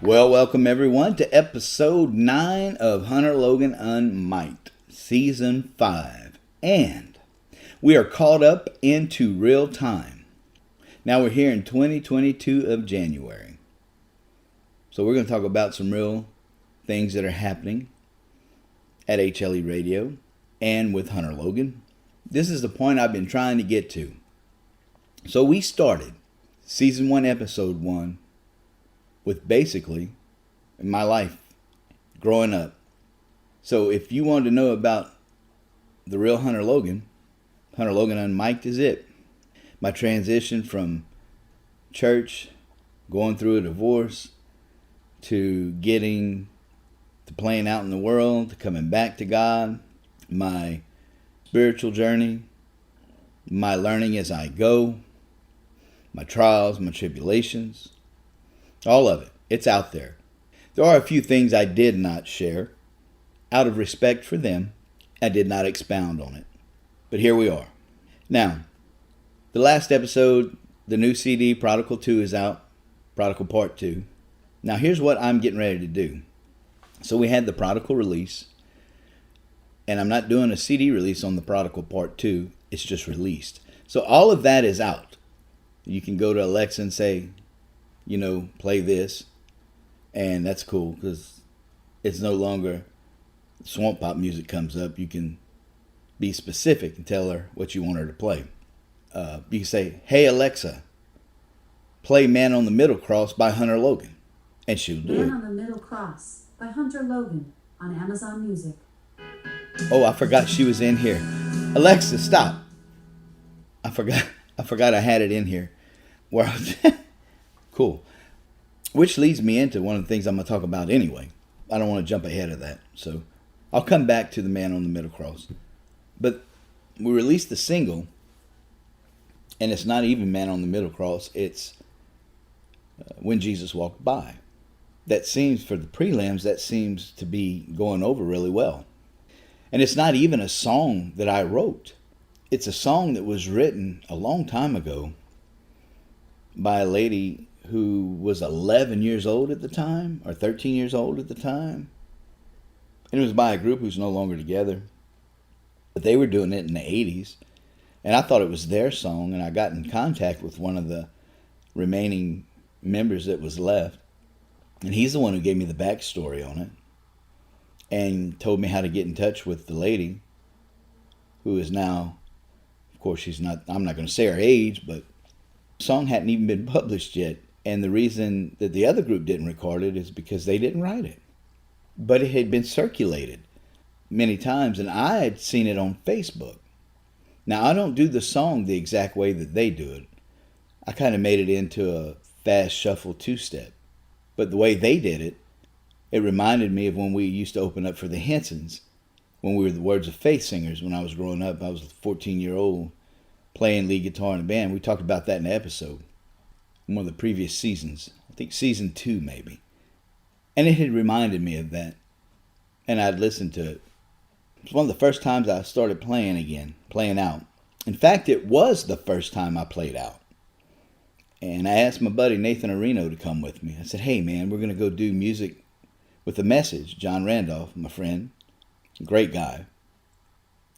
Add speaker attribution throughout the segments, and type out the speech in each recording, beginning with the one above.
Speaker 1: Well, welcome everyone to episode 9 of Hunter Logan Unmiked, season 5. And we are caught up into real time. Now we're here in 2022 of January. So we're going to talk about some real things that are happening at HLE Radio and with Hunter Logan. This is the point I've been trying to get to. So we started season 1, episode 1 with basically my life growing up. So if you wanted to know about the real Hunter Logan Unmiked is it. My transition from church, going through a divorce, to getting to playing out in the world, to coming back to God, my spiritual journey, my learning as I go, my trials, my tribulations, all of it. It's out there. There are a few things I did not share. Out of respect for them, I did not expound on it. But here we are. Now, the last episode, the new CD, Prodigal 2, is out. Prodigal Part 2. Now, here's what I'm getting ready to do. So we had the Prodigal release. And I'm not doing a CD release on the Prodigal Part 2. It's just released. So all of that is out. You can go to Alexa and say, play this. And that's cool because it's no longer swamp pop music comes up. You can be specific and tell her what you want her to play. You can say, hey, Alexa, play Man on the Middle Cross by Hunter Logan. And she'll do it.
Speaker 2: Man on the Middle Cross by Hunter Logan on Amazon Music.
Speaker 1: Oh, I forgot she was in here. Alexa, stop. I forgot I had it in here. Cool. Which leads me into one of the things I'm going to talk about anyway. I don't want to jump ahead of that. So I'll come back to the Man on the Middle Cross. But we released the single, and it's not even Man on the Middle Cross. It's When Jesus Walked By. That seems, for the prelims, that seems to be going over really well. And it's not even a song that I wrote. It's a song that was written a long time ago by a lady who was 11 years old at the time, or 13 years old at the time. And it was by a group who's no longer together. But they were doing it in the 80s. And I thought it was their song, and I got in contact with one of the remaining members that was left. And he's the one who gave me the backstory on it. And told me how to get in touch with the lady, who is now, of course, I'm not going to say her age, but the song hadn't even been published yet. And the reason that the other group didn't record it is because they didn't write it. But it had been circulated many times, and I had seen it on Facebook. Now, I don't do the song the exact way that they do it. I kind of made it into a fast shuffle two-step. But the way they did it, it reminded me of when we used to open up for the Hensons, when we were the Words of Faith singers. When I was growing up, I was a 14-year-old playing lead guitar in a band. We talked about that in an episode, in one of the previous seasons. I think season 2 maybe. And it had reminded me of that. And I'd listened to it. It was one of the first times I started playing again, playing out. In fact, it was the first time I played out. And I asked my buddy Nathan Areno to come with me. I said, hey man, we're going to go do music with a message. John Randolph, my friend, great guy.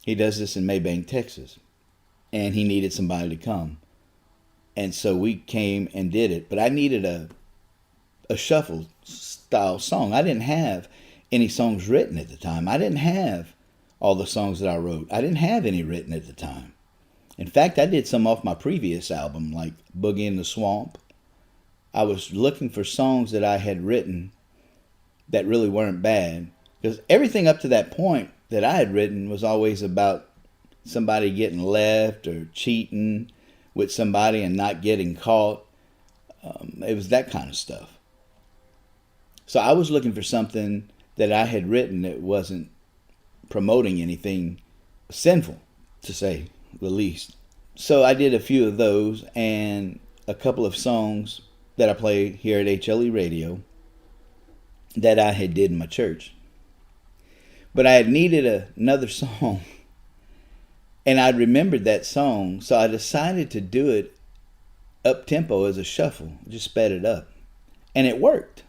Speaker 1: He does this in Maybank, Texas. And he needed somebody to come. And so we came and did it. But I needed a shuffle style song. I didn't have any songs written at the time. I didn't have all the songs that I wrote. I didn't have any written at the time. In fact, I did some off my previous album, like Boogie in the Swamp. I was looking for songs that I had written that really weren't bad. Because everything up to that point that I had written was always about somebody getting left or cheating with somebody and not getting caught. It was that kind of stuff. So I was looking for something that I had written that wasn't promoting anything sinful, to say the least. So I did a few of those and a couple of songs that I play here at HLE Radio that I had did in my church. But I had needed another song, and I remembered that song, so I decided to do it up tempo as a shuffle. Just sped it up, and it worked.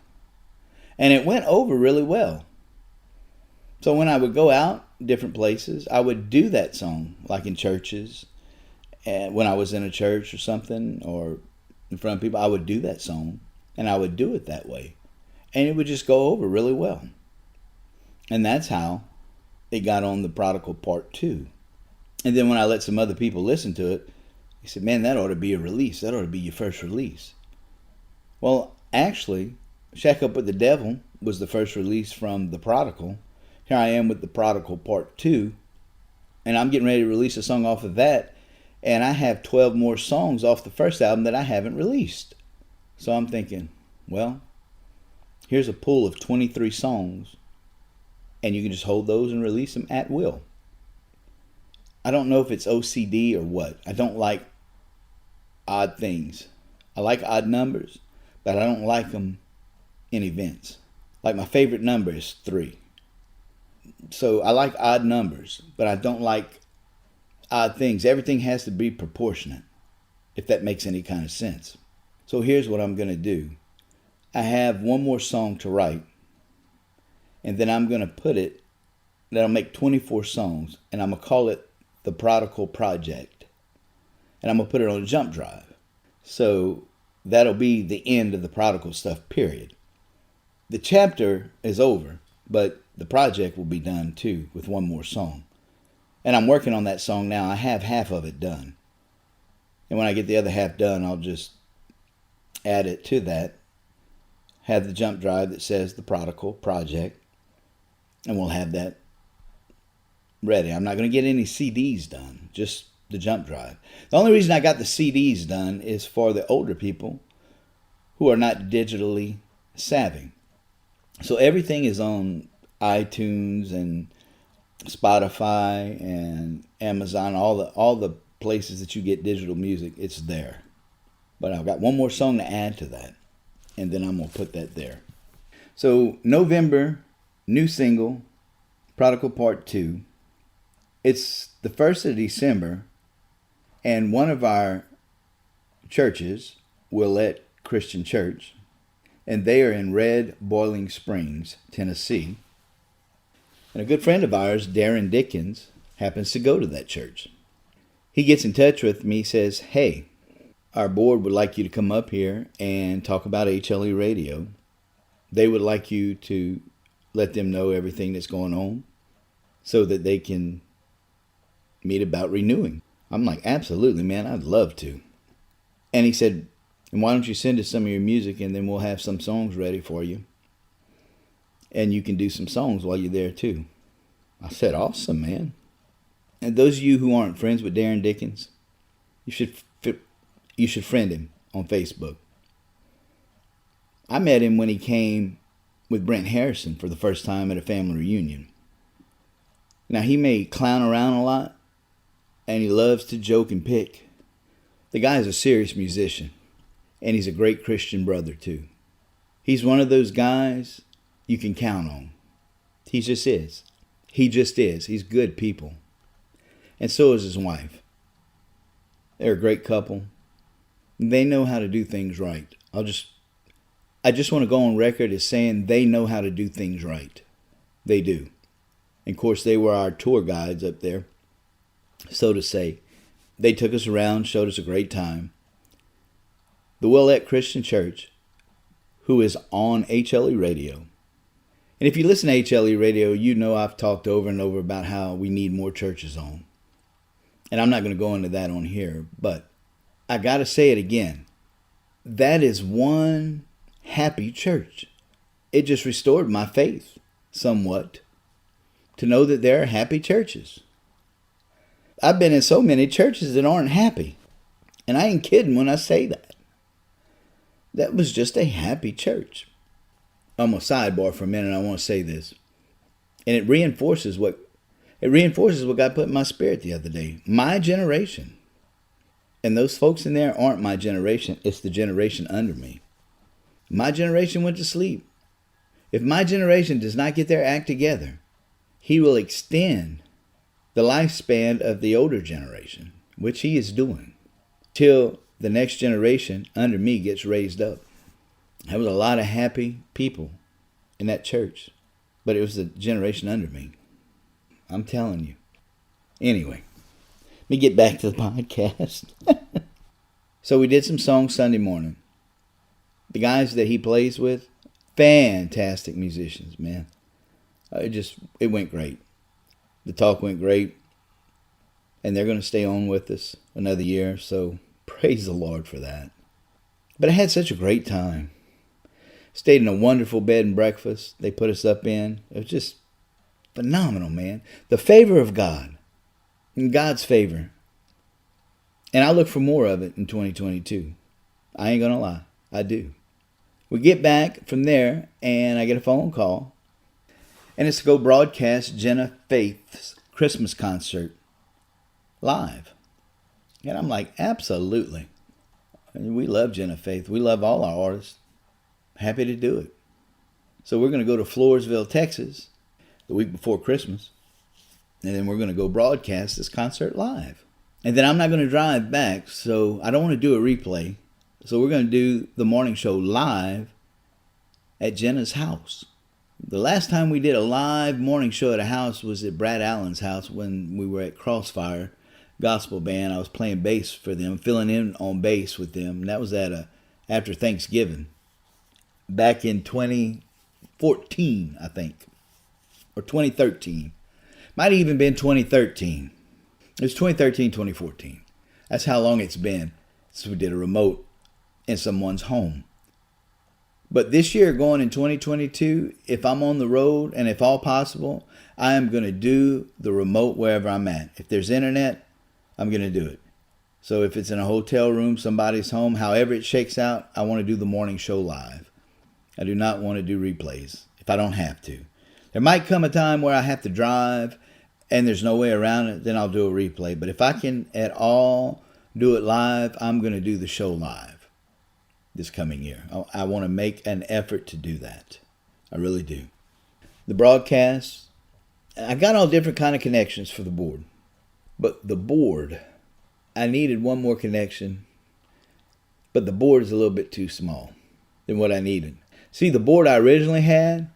Speaker 1: And it went over really well. So when I would go out different places, I would do that song, like in churches. And when I was in a church or something, or in front of people, I would do that song. And I would do it that way. And it would just go over really well. And that's how it got on the Prodigal Part 2. And then when I let some other people listen to it, they said, man, that ought to be a release. That ought to be your first release. Well, actually, Shack Up With the Devil was the first release from the Prodigal. Here I am with the Prodigal Part 2. And I'm getting ready to release a song off of that. And I have 12 more songs off the first album that I haven't released. So I'm thinking, well, here's a pool of 23 songs. And you can just hold those and release them at will. I don't know if it's OCD or what. I don't like odd things. I like odd numbers, but I don't like them in events. Like my favorite number is 3. So I like odd numbers, but I don't like odd things. Everything has to be proportionate, if that makes any kind of sense. So here's what I'm going to do. I have one more song to write, and then I'm going to put it, that'll make 24 songs, and I'm going to call it the Prodigal Project. And I'm going to put it on a jump drive. So that'll be the end of the Prodigal stuff, period. The chapter is over, but the project will be done too with one more song. And I'm working on that song now. I have half of it done. And when I get the other half done, I'll just add it to that. Have the jump drive that says the Prodigal Project. And we'll have that ready. I'm not going to get any CDs done, just the jump drive. The only reason I got the CDs done is for the older people who are not digitally savvy. So everything is on iTunes and Spotify and Amazon, all the places that you get digital music, it's there. But I've got one more song to add to that, and then I'm going to put that there. So November, new single, Prodigal Part 2. It's the 1st of December, and one of our churches, Willette Christian Church, and they are in Red Boiling Springs, Tennessee. And a good friend of ours, Darren Dickens, happens to go to that church. He gets in touch with me, says, hey, our board would like you to come up here and talk about HLE radio. They would like you to let them know everything that's going on so that they can meet about renewing. I'm like, absolutely, man, I'd love to. And he said, and why don't you send us some of your music and then we'll have some songs ready for you. And you can do some songs while you're there too. I said, awesome, man. And those of you who aren't friends with Darren Dickens, you should friend him on Facebook. I met him when he came with Brent Harrison for the first time at a family reunion. Now, he may clown around a lot, and he loves to joke and pick. The guy is a serious musician, and he's a great Christian brother too. He's one of those guys you can count on. He just is. He just is. He's good people. And so is his wife. They're a great couple. They know how to do things right. I just want to go on record as saying they know how to do things right. They do. And of course, they were our tour guides up there, so to say. They took us around, showed us a great time. The Willette Christian Church, who is on HLE radio. And if you listen to HLE radio, you know I've talked over and over about how we need more churches on. And I'm not going to go into that on here, but I got to say it again. That is one happy church. It just restored my faith somewhat to know that there are happy churches. I've been in so many churches that aren't happy. And I ain't kidding when I say that. That was just a happy church. I'm going to sidebar for a minute. I want to say this. And it reinforces what God put in my spirit the other day. My generation. And those folks in there aren't my generation. It's the generation under me. My generation went to sleep. If my generation does not get their act together, he will extend the lifespan of the older generation, which he is doing, till the next generation under me gets raised up. There was a lot of happy people in that church, but it was the generation under me. I'm telling you. Anyway, let me get back to the podcast. So we did some songs Sunday morning. The guys that he plays with, fantastic musicians, man. It went great. The talk went great. And they're going to stay on with us another year. So praise the Lord for that. But I had such a great time. Stayed in a wonderful bed and breakfast they put us up in. It was just phenomenal, man. The favor of God. And God's favor. And I look for more of it in 2022. I ain't going to lie. I do. We get back from there and I get a phone call. And it's to go broadcast Jenna Faith's Christmas concert live. And I'm like, absolutely. We love Jenna Faith. We love all our artists. Happy to do it. So we're going to go to Floresville, Texas, the week before Christmas. And then we're going to go broadcast this concert live. And then I'm not going to drive back, so I don't want to do a replay. So we're going to do the morning show live at Jenna's house. The last time we did a live morning show at a house was at Brad Allen's house when we were at Crossfire Gospel Band. I was playing bass for them, filling in on bass with them. And that was after Thanksgiving. Back in 2014, I think. Or 2013. Might have even been 2013. It was 2013, 2014. That's how long it's been since we did a remote in someone's home. But this year, going in 2022, if I'm on the road and if all possible, I am going to do the remote wherever I'm at. If there's internet, I'm going to do it. So if it's in a hotel room, somebody's home, however it shakes out, I want to do the morning show live. I do not want to do replays if I don't have to. There might come a time where I have to drive and there's no way around it, then I'll do a replay. But if I can at all do it live, I'm going to do the show live this coming year. I want to make an effort to do that. I really do. The broadcast, I got all different kind of connections for the board. But the board, I needed one more connection. But the board is a little bit too small than what I needed. See, the board I originally had,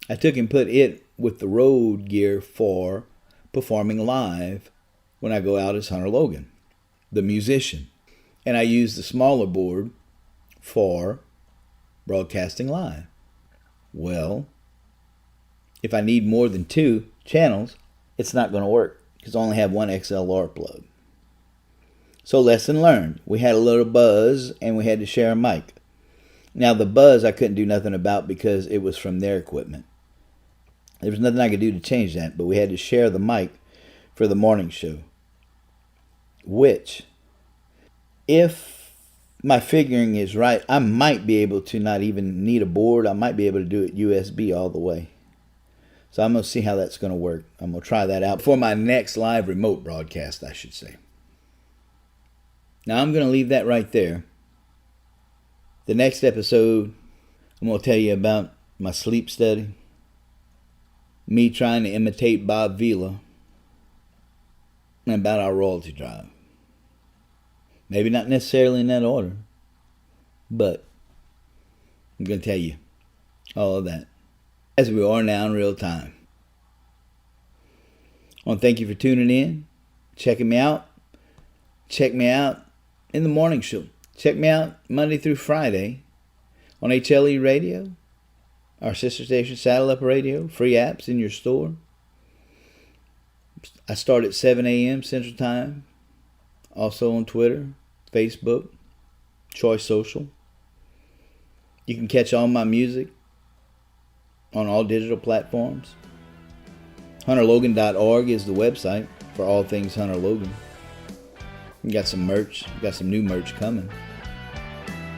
Speaker 1: I took and put it with the road gear for performing live when I go out as Hunter Logan, the musician. And I used the smaller board for broadcasting live. Well, if I need more than 2 channels, it's not going to work because I only have one XLR plug. So lesson learned. We had a little buzz and we had to share a mic. Now the buzz I couldn't do nothing about because it was from their equipment. There was nothing I could do to change that, but we had to share the mic for the morning show. Which, if my figuring is right, I might be able to not even need a board. I might be able to do it USB all the way. So I'm going to see how that's going to work. I'm going to try that out for my next live remote broadcast, I should say. Now I'm going to leave that right there. The next episode, I'm going to tell you about my sleep study. Me trying to imitate Bob Vila. And about our royalty drive. Maybe not necessarily in that order. But I'm going to tell you all of that. As we are now in real time. I want to thank you for tuning in. Checking me out. Check me out in the morning show. Check me out Monday through Friday on HLE Radio. Our sister station, Saddle Up Radio, free apps in your store. I start at 7 a.m. Central Time. Also on Twitter, Facebook, Choice Social. You can catch all my music on all digital platforms. HunterLogan.org is the website for all things Hunter Logan. We got some merch. We got some new merch coming.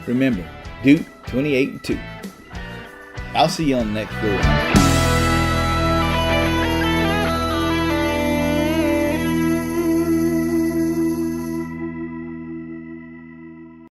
Speaker 1: Remember, Duke 28-2. I'll see you on the next video.